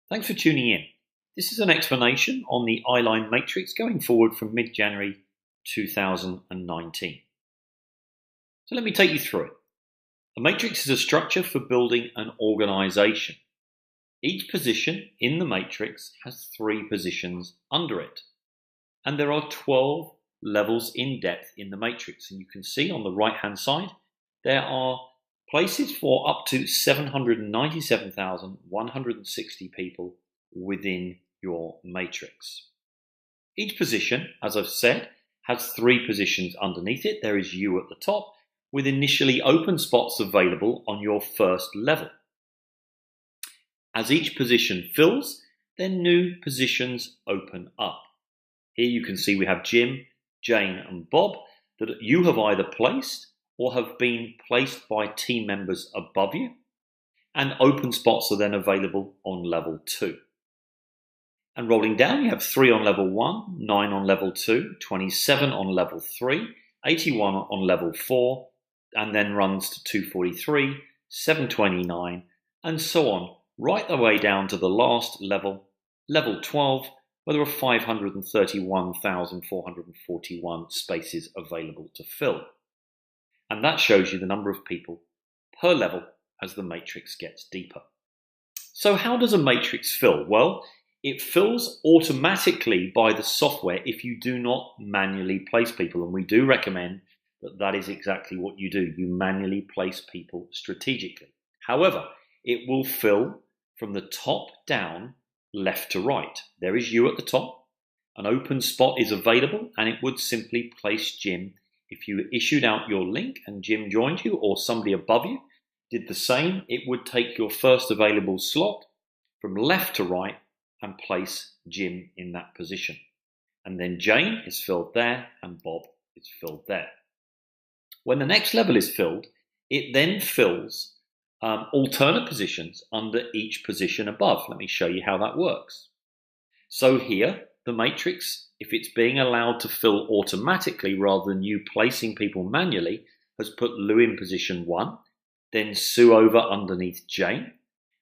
Thanks for tuning in. This is an explanation on the I-line matrix going forward from mid-January 2019. So let me take you through it. A matrix is a structure for building an organization. Each position in the matrix has 3 positions under it. And there are 12 levels in depth in the matrix. And you can see on the right-hand side, there are places for up to 797,160 people within your matrix. Each position, as I've said, has 3 positions underneath it. There is you at the top, with initially open spots available on your first level. As each position fills, then new positions open up. Here you can see we have Jim, Jane and Bob that you have either placed or have been placed by team members above you, and open spots are then available on level 2. And rolling down, you have 3 on level 1, 9 on level 2, 27 on level 3, 81 on level 4, and then runs to 243, 729, and so on, right the way down to the last level, level 12, where there are 531,441 spaces available to fill. And that shows you the number of people per level as the matrix gets deeper. So how does a matrix fill? Well, it fills automatically by the software if you do not manually place people. And we do recommend that that is exactly what you do. You manually place people strategically. However, it will fill from the top down, left to right. There is you at the top. An open spot is available, and it would simply place Jim. If you issued out your link and Jim joined you, or somebody above you did the same, it would take your first available slot from left to right and place Jim in that position. And then Jane is filled there and Bob is filled there. When the next level is filled, it then fills alternate positions under each position above. Let me show you how that works. So here, the matrix, if it's being allowed to fill automatically rather than you placing people manually, has put Lou in position 1, then Sue over underneath Jane,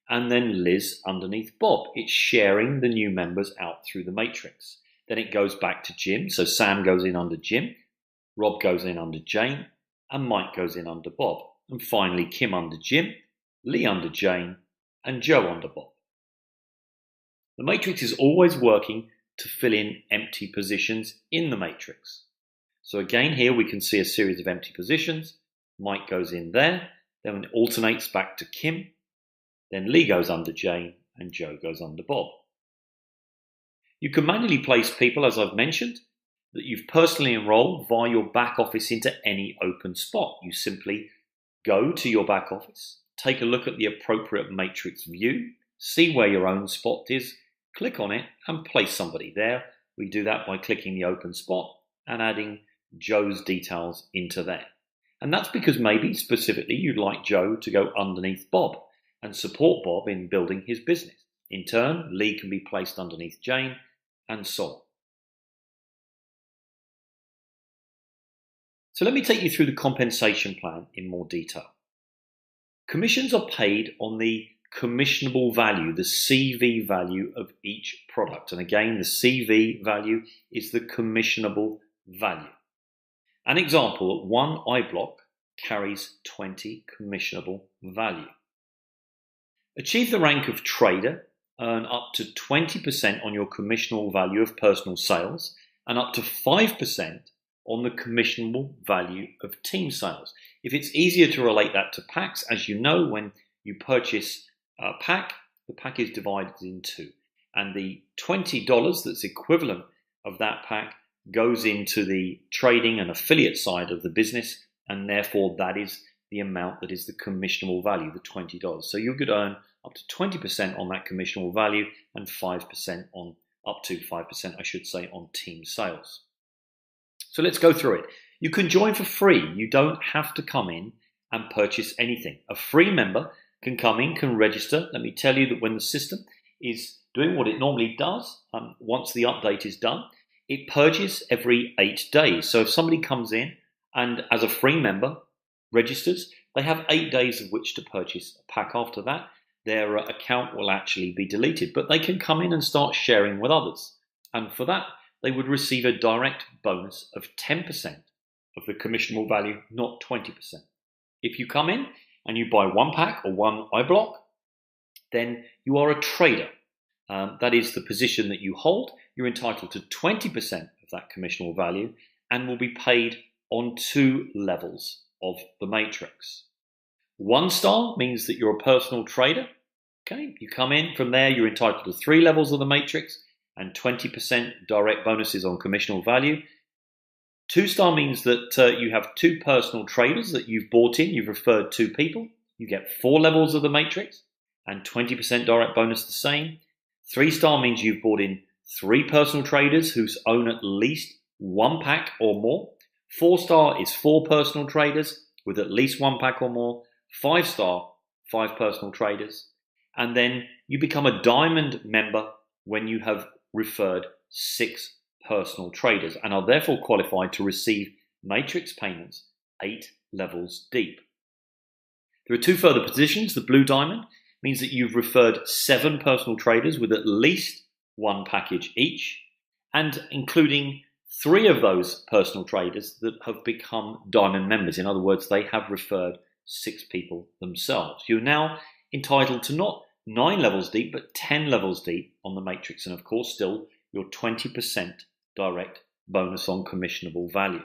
and then Liz underneath Bob. It's sharing the new members out through the matrix. Then it goes back to Jim, so Sam goes in under Jim, Rob goes in under Jane, and Mike goes in under Bob. And finally Kim under Jim, Lee under Jane, and Joe under Bob. The matrix is always working to fill in empty positions in the matrix. So again, here we can see a series of empty positions. Mike goes in there, then it alternates back to Kim, then Lee goes under Jane, and Joe goes under Bob. You can manually place people, as I've mentioned, that you've personally enrolled via your back office into any open spot. You simply go to your back office, take a look at the appropriate matrix view, see where your own spot is, click on it and place somebody there. We do that by clicking the open spot and adding Joe's details into there. And that's because maybe specifically you'd like Joe to go underneath Bob and support Bob in building his business. In turn, Lee can be placed underneath Jane, and so on. So let me take you through the compensation plan in more detail. Commissions are paid on the commissionable value, the CV value of each product. And again, the CV value is the commissionable value. An example, one iBlock carries 20 commissionable value. Achieve the rank of trader, earn up to 20% on your commissionable value of personal sales and up to 5% on the commissionable value of team sales. If it's easier to relate that to packs, as you know, when you purchase a pack, the pack is divided in 2. And the $20 that's equivalent of that pack goes into the trading and affiliate side of the business, and therefore that is the amount that is the commissionable value, the $20. So you could earn up to 20% on that commissionable value and 5% on, up to 5%, I should say, on team sales. So let's go through it. You can join for free. You don't have to come in and purchase anything. A free member can come in, can register. Let me tell you that when the system is doing what it normally does, once the update is done, it purges every 8 days. So if somebody comes in and as a free member registers, they have 8 days of which to purchase a pack. After that, their account will actually be deleted, but they can come in and start sharing with others. And for that, they would receive a direct bonus of 10% of the commissionable value, not 20%. If you come in and you buy one pack or one iBlock, then you are a trader. That is the position that you hold. You're entitled to 20% of that commissionable value and will be paid on 2 levels of the matrix. 1 star means that you're a personal trader. Okay, you come in from there, you're entitled to 3 levels of the matrix and 20% direct bonuses on commissionable value. 2 star means that you have 2 personal traders that you've bought in, you've referred 2 people. You get 4 levels of the matrix and 20% direct bonus the same. 3 star means you've bought in 3 personal traders who own at least 1 pack or more. 4 star is 4 personal traders with at least 1 pack or more. 5 star, 5 personal traders. And then you become a diamond member when you have referred 6 personal traders and are therefore qualified to receive matrix payments 8 levels deep. There are 2 further positions. The blue diamond means that you've referred 7 personal traders with at least 1 package each, and including 3 of those personal traders that have become diamond members. In other words, they have referred 6 people themselves. You're now entitled to not 9 levels deep, but 10 levels deep on the matrix, and of course still your 20% direct bonus on commissionable value.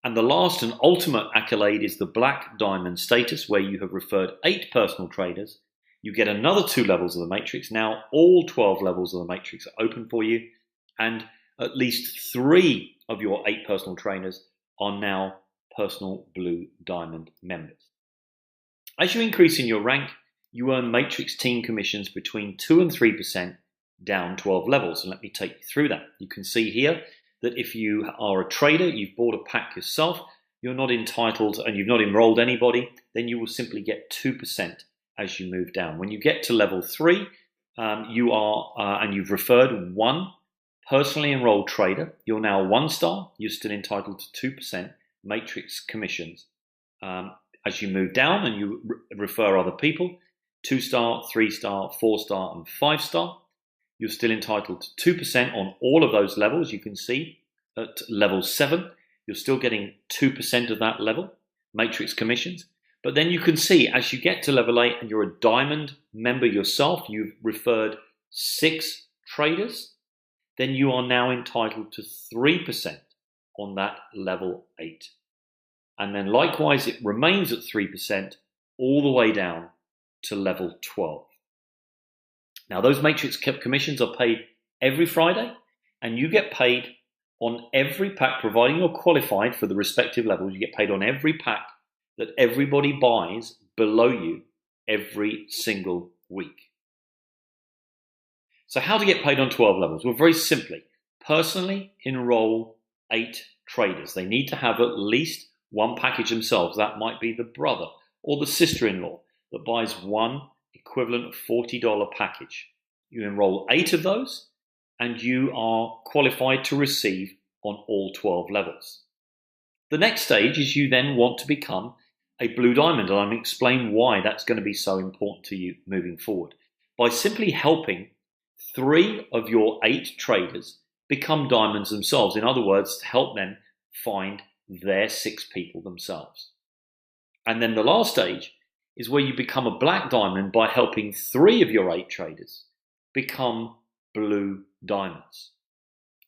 And the last and ultimate accolade is the black diamond status, where you have referred 8 personal traders. You get another 2 levels of the matrix. Now all 12 levels of the matrix are open for you, and at least 3 of your 8 personal trainers are now personal blue diamond members. As you increase in your rank, you earn matrix team commissions between 2 and 3% down 12 levels. And let me take you through that. You can see here that if you are a trader, you've bought a pack yourself, you're not entitled and you've not enrolled anybody, then you will simply get 2% as you move down. When you get to level 3, you are and you've referred 1 personally enrolled trader, you're now 1 star, you're still entitled to 2% matrix commissions. As you move down and you refer other people, 2 star, 3 star, 4 star and 5 star, you're still entitled to 2% on all of those levels. You can see at level 7, you're still getting 2% of that level, matrix commissions. But then you can see as you get to level 8 and you're a diamond member yourself, you've referred 6 traders, then you are now entitled to 3% on that level 8. And then likewise, it remains at 3% all the way down to level 12. Now, those matrix commissions are paid every Friday, and you get paid on every pack, providing you're qualified for the respective levels. You get paid on every pack that everybody buys below you every single week. So how to get paid on 12 levels? Well, very simply, personally enroll 8 traders. They need to have at least 1 package themselves. That might be the brother or the sister-in-law that buys 1 equivalent of $40 package. You enroll 8 of those and you are qualified to receive on all 12 levels. The next stage is you then want to become a blue diamond, and I'm going to explain why that's going to be so important to you moving forward. By simply helping 3 of your 8 traders become diamonds themselves. In other words, to help them find their 6 people themselves. And then the last stage is where you become a black diamond by helping 3 of your 8 traders become blue diamonds.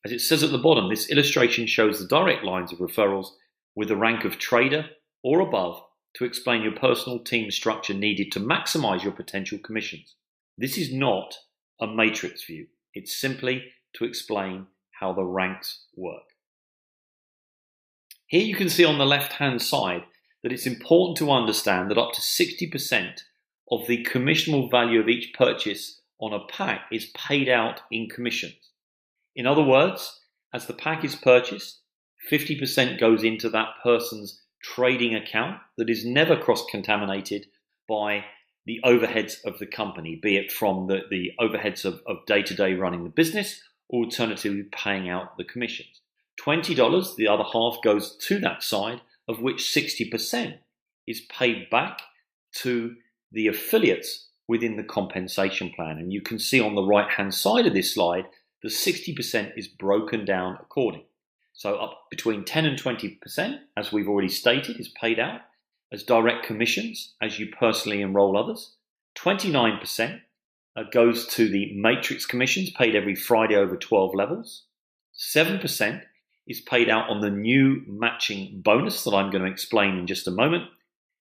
As it says at the bottom, this illustration shows the direct lines of referrals with the rank of trader or above to explain your personal team structure needed to maximize your potential commissions. This is not a matrix view. It's simply to explain how the ranks work. Here you can see on the left-hand side that it's important to understand that up to 60% of the commissionable value of each purchase on a pack is paid out in commissions. In other words, as the pack is purchased, 50% goes into that person's trading account that is never cross-contaminated by the overheads of the company, be it from the overheads of day-to-day running the business, or alternatively paying out the commissions. $20, the other half, goes to that side, of which 60% is paid back to the affiliates within the compensation plan. And you can see on the right hand side of this slide, the 60% is broken down according. So up between 10 and 20%, as we've already stated, is paid out as direct commissions as you personally enroll others. 29% goes to the matrix commissions paid every Friday over 12 levels. 7% is paid out on the new matching bonus that I'm going to explain in just a moment.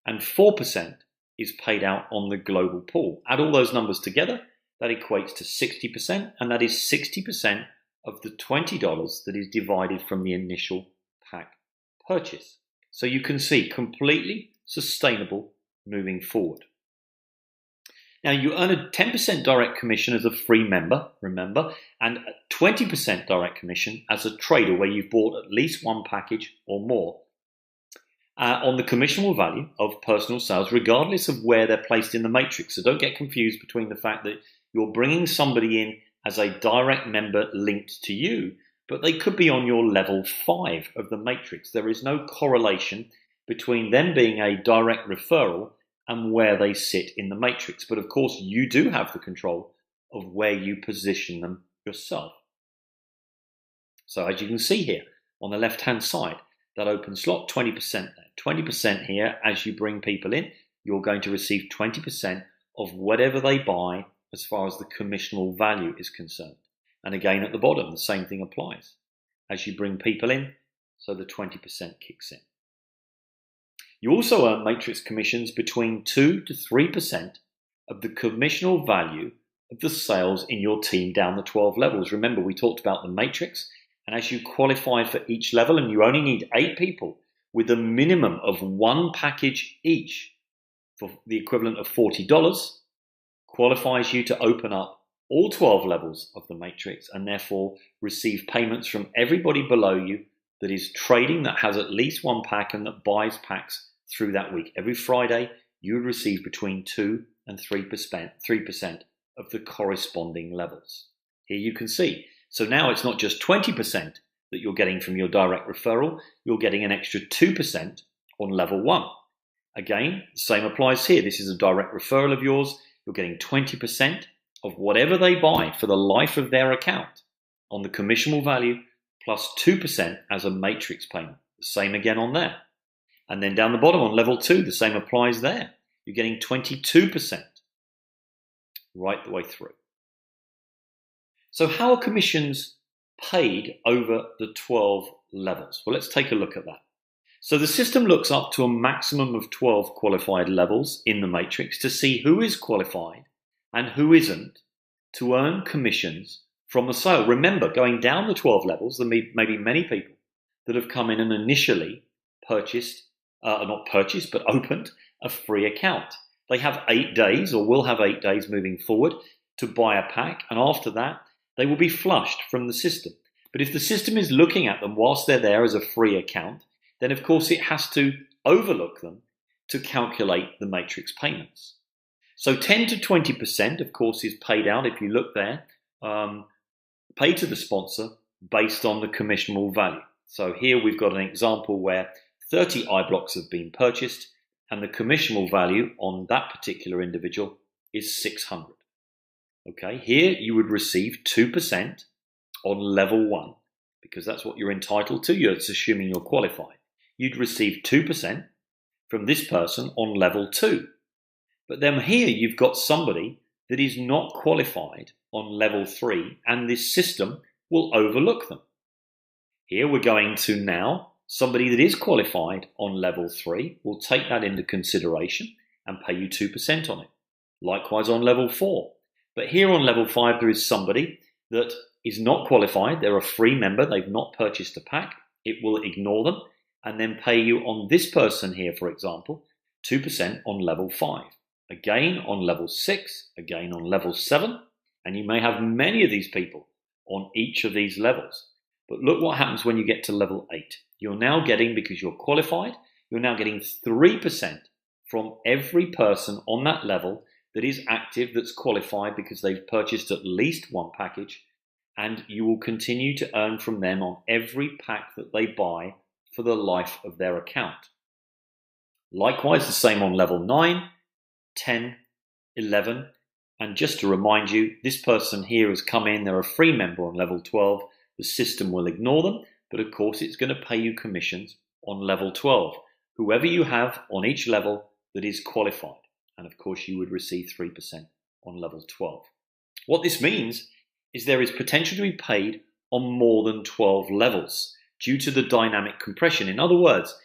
And 4% is paid out on the global pool. Add all those numbers together, that equates to 60%, and that is 60% of the $20 that is divided from the initial pack purchase. So you can see, completely sustainable moving forward. Now, you earn a 10% direct commission as a free member, remember, and a 20% direct commission as a trader where you've bought at least one package or more on the commissionable value of personal sales, regardless of where they're placed in the matrix. So don't get confused between the fact that you're bringing somebody in as a direct member linked to you, but they could be on your level 5 of the matrix. There is no correlation between them being a direct referral and where they sit in the matrix. But of course, you do have the control of where you position them yourself. So as you can see here on the left-hand side, that open slot, 20% there. 20% here, as you bring people in, you're going to receive 20% of whatever they buy as far as the commissionable value is concerned. And again, at the bottom, the same thing applies. As you bring people in, so the 20% kicks in. You also earn matrix commissions between 2 to 3% of the commissionable value of the sales in your team down the 12 levels. Remember, we talked about the matrix, and as you qualify for each level, and you only need 8 people with a minimum of 1 package each for the equivalent of $40, qualifies you to open up all 12 levels of the matrix and therefore receive payments from everybody below you that is trading, that has at least 1 pack and that buys packs through that week. Every Friday, you would receive between 2 and 3% of the corresponding levels. Here you can see. So now it's not just 20% that you're getting from your direct referral, you're getting an extra 2% on level 1. Again, the same applies here. This is a direct referral of yours. You're getting 20% of whatever they buy for the life of their account on the commissionable value, plus 2% as a matrix payment. The same again on there. And then down the bottom on level 2, the same applies there. You're getting 22% right the way through. So how are commissions paid over the 12 levels? Well, let's take a look at that. So the system looks up to a maximum of 12 qualified levels in the matrix to see who is qualified and who isn't to earn commissions from the sale. Remember, going down the 12 levels, there may be many people that have come in and initially opened a free account. They have 8 days, or will have 8 days moving forward, to buy a pack, and after that, they will be flushed from the system. But if the system is looking at them whilst they're there as a free account, then of course it has to overlook them to calculate the matrix payments. So 10 to 20% of course is paid out, if you look there, paid to the sponsor based on the commissionable value. So here we've got an example where 30 iBlocks have been purchased and the commissionable value on that particular individual is 600. Okay, here you would receive 2% on level 1 because that's what you're entitled to. It's assuming you're qualified. You'd receive 2% from this person on level 2. But then here you've got somebody that is not qualified on level 3 and this system will overlook them. Here we're going to now, somebody that is qualified on level 3 will take that into consideration and pay you 2% on it. Likewise on level 4. But here on level 5 there is somebody that is not qualified. They're a free member. They've not purchased a pack. It will ignore them and then pay you on this person here, for example, 2% on level 5. Again on level 6, again on level 7, and you may have many of these people on each of these levels. But look what happens when you get to level 8. You're now getting, because you're qualified, you're now getting 3% from every person on that level that is active, that's qualified because they've purchased at least one package, and you will continue to earn from them on every pack that they buy for the life of their account. Likewise, the same on level 9, 10, 11. And just to remind you, this person here has come in, they're a free member on level 12. The system will ignore them, but of course it's going to pay you commissions on level 12. Whoever you have on each level that is qualified. And of course you would receive 3% on level 12. What this means is there is potential to be paid on more than 12 levels due to the dynamic compression. In other words,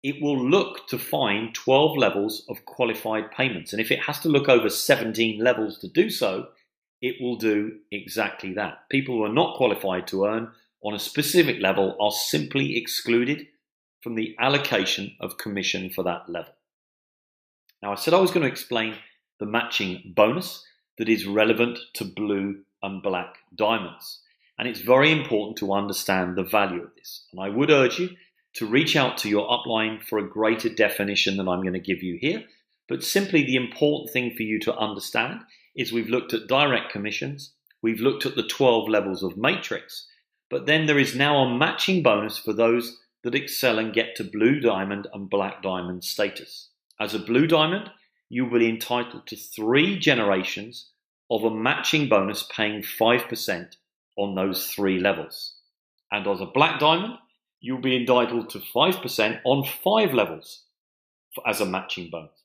it will look to find 12 levels of qualified payments. And if it has to look over 17 levels to do so, it will do exactly that. People who are not qualified to earn on a specific level are simply excluded from the allocation of commission for that level. Now, I said I was going to explain the matching bonus that is relevant to blue and black diamonds. And it's very important to understand the value of this. And I would urge you to reach out to your upline for a greater definition than I'm going to give you here. But simply the important thing for you to understand is we've looked at direct commissions, we've looked at the 12 levels of matrix, but then there is now a matching bonus for those that excel and get to blue diamond and black diamond status. As a blue diamond, you will be entitled to 3 generations of a matching bonus paying 5% on those 3 levels. And as a black diamond, you'll be entitled to 5% on 5 levels as a matching bonus.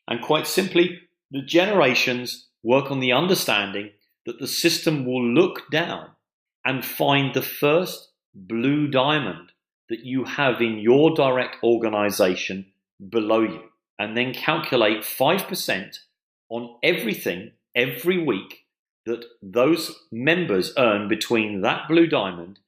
And quite simply, the generations work on the understanding that the system will look down and find the first blue diamond that you have in your direct organization below you, and then calculate 5% on everything every week that those members earn between that blue diamond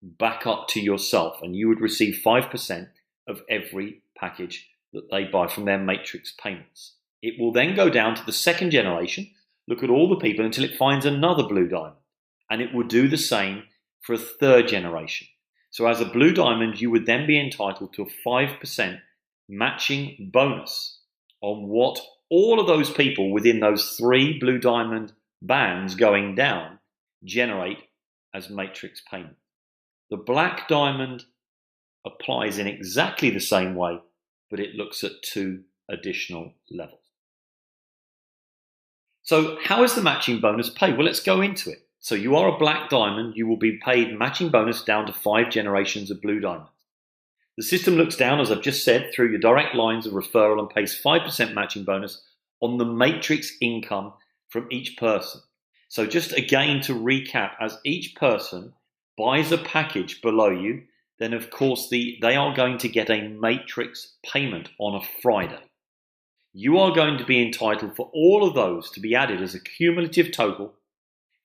back up to yourself, and you would receive 5% of every package that they buy from their matrix payments. It will then go down to the second generation, look at all the people until it finds another blue diamond, and it will do the same for a third generation. So as a blue diamond, you would then be entitled to a 5% matching bonus on what all of those people within those 3 blue diamond bands going down generate as matrix payment. The black diamond applies in exactly the same way, but it looks at 2 additional levels. So how is the matching bonus paid? Well, let's go into it. So you are a black diamond, you will be paid matching bonus down to 5 generations of blue diamonds. The system looks down, as I've just said, through your direct lines of referral and pays 5% matching bonus on the matrix income from each person. So just again to recap, as each person buys a package below you, then of course they are going to get a matrix payment on a Friday. You are going to be entitled for all of those to be added as a cumulative total,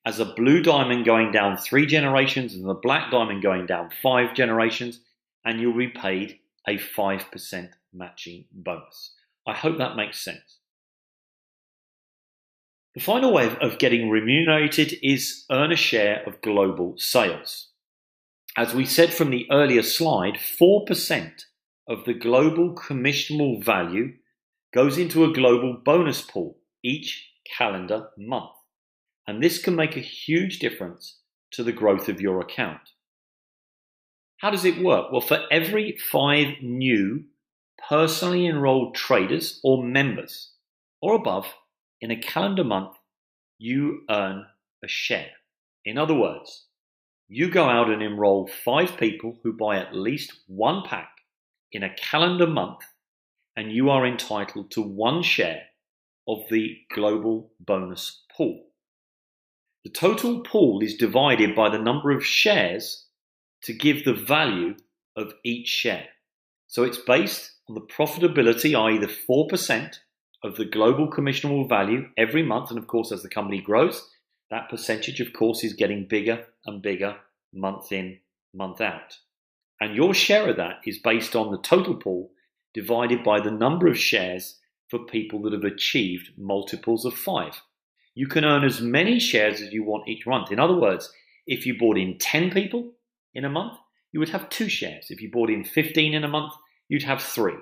as a blue diamond going down 3 generations and the black diamond going down 5 generations, and you'll be paid a 5% matching bonus. I hope that makes sense. The final way of getting remunerated is earn a share of global sales. As we said from the earlier slide, 4% of the global commissionable value goes into a global bonus pool each calendar month. And this can make a huge difference to the growth of your account. How does it work? Well, for every 5 new personally enrolled traders or members or above in a calendar month, you earn a share. In other words, you go out and enroll 5 people who buy at least 1 pack in a calendar month, and you are entitled to 1 share of the global bonus pool. The total pool is divided by the number of shares to give the value of each share. So it's based on the profitability, i.e. the 4% of the global commissionable value every month. And of course, as the company grows, that percentage, of course, is getting bigger and bigger month in, month out. And your share of that is based on the total pool divided by the number of shares for people that have achieved multiples of 5. You can earn as many shares as you want each month. In other words, if you bought in 10 people in a month, you would have 2 shares. If you bought in 15 in a month, you'd have 3.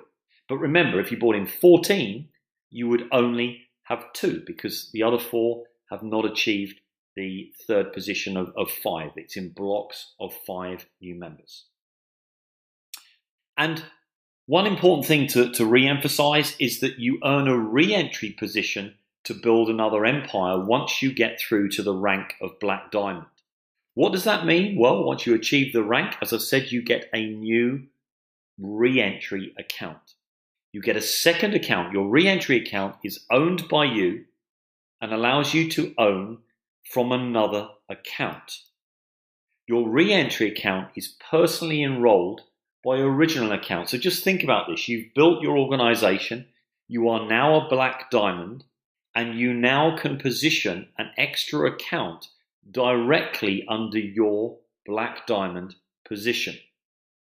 But remember, if you bought in 14, you would only have 2 because the other 4 have not achieved the third position of 5. It's in blocks of 5 new members. And one important thing to re-emphasize is that you earn a re-entry position to to build another empire once you get through to the rank of Black Diamond. What does that mean? Well, once you achieve the rank, as I said, you get a new re-entry account. You get a second account. Your re-entry account is owned by you and allows you to own from another account. Your re-entry account is personally enrolled by your original account. So just think about this. You've built your organization. You are now a Black Diamond, and you now can position an extra account directly under your Black Diamond position.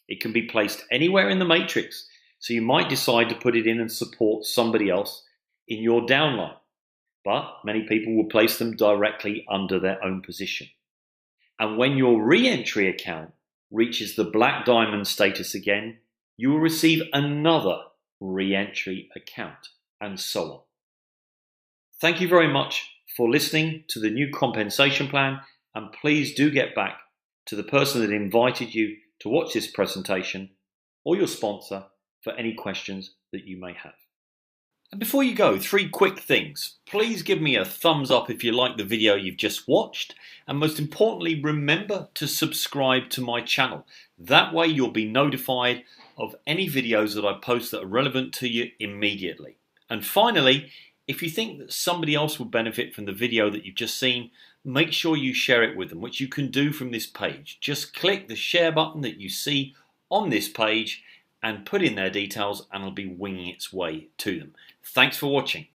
It can be placed anywhere in the matrix. So you might decide to put it in and support somebody else in your downline. But many people will place them directly under their own position. And when your re-entry account reaches the Black Diamond status again, you will receive another re-entry account, and so on. Thank you very much for listening to the new compensation plan, and please do get back to the person that invited you to watch this presentation or your sponsor for any questions that you may have. And before you go, 3 quick things. Please give me a thumbs up if you like the video you've just watched, and most importantly, remember to subscribe to my channel. That way you'll be notified of any videos that I post that are relevant to you immediately. And finally, if you think that somebody else will benefit from the video that you've just seen, make sure you share it with them, which you can do from this page. Just click the share button that you see on this page and put in their details, and it'll be winging its way to them. Thanks for watching.